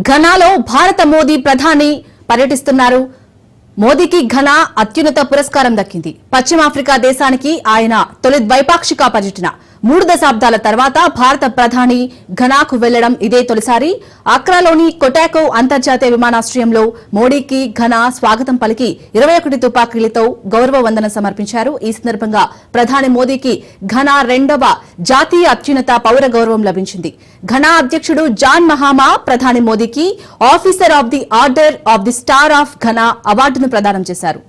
ఘనాలో భారత మోదీ ప్రధాని పర్యటిస్తున్నారు. మోదీకి ఘనా అత్యున్నత పురస్కారం దక్కింది. పశ్చిమాఫ్రికా దేశానికి ఆయన తొలి ద్వైపాక్షిక పర్యటన. 3 దశాబ్దాల తర్వాత భారత ప్రధాని ఘనాకు వెళ్లడం ఇదే తొలిసారి. అక్రాలోని కొటాకో అంతర్జాతీయ విమానాశ్రయంలో మోడీకి ఘనా స్వాగతం పలికి 21 తుపాకీలతో గౌరవ వందనం సమర్పించారు. ఈ సందర్భంగా ప్రధాని మోదీకి ఘనా 2వ జాతీయ అత్యున్నత పౌర గౌరవం లభించింది. ఘనా అధ్యక్షుడు జాన్ మహామా ప్రధాని మోదీకి officer of the order of the star of Ghana అవార్డును ప్రదానం చేశారు.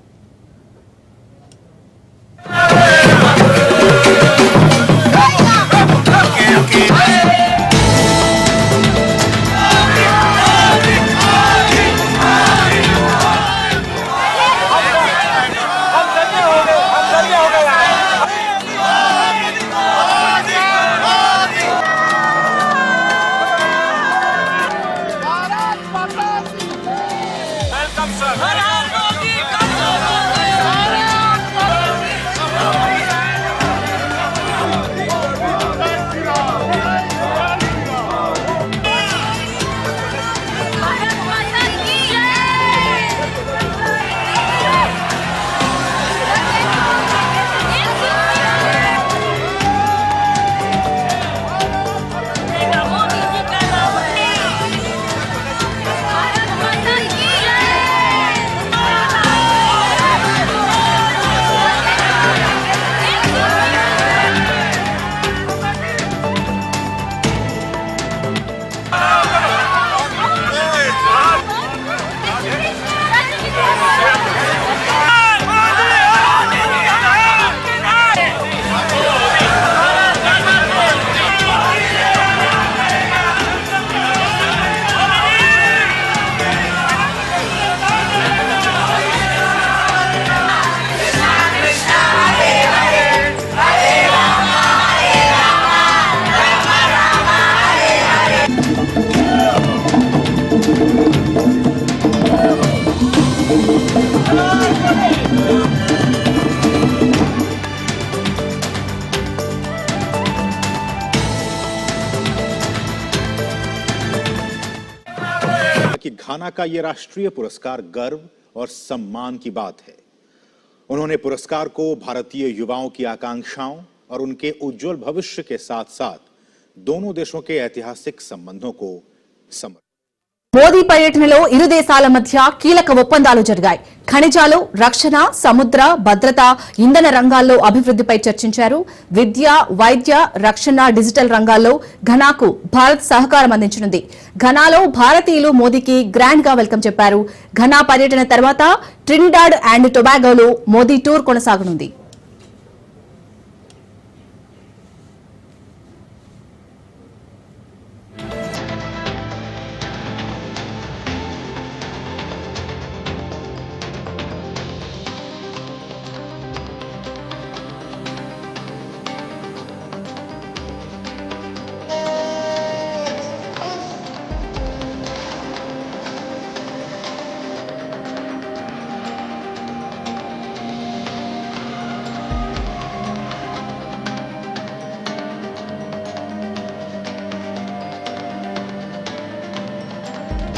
कि घाना का ये राष्ट्रीय पुरस्कार गर्व और सम्मान की बात है। उन्होंने पुरस्कार को भारतीय युवाओं की आकांक्षाओं और उनके उज्जवल भविष्य के साथ-साथ दोनों देशों के ऐतिहासिक संबंधों को समर्पित। మోదీ పర్యటనలో ఇరు దేశాల మధ్య కీలక ఒప్పందాలు జరిగాయి. ఖనిజాలు, రక్షణ, సముద్ర భద్రత, ఇంధన రంగాల్లో అభివృద్ధిపై చర్చించారు. విద్య, వైద్య, రక్షణ, డిజిటల్ రంగాల్లో ఘనాకు భారత్ సహకారం అందించనుంది. ఘనాలో భారతీయులు మోదీకి గ్రాండ్ గా వెల్కమ్ చెప్పారు. ఘనా పర్యటన తర్వాత ట్రినిడాడ్ అండ్ టొబాగోలో మోదీ టూర్ కొనసాగనుంది.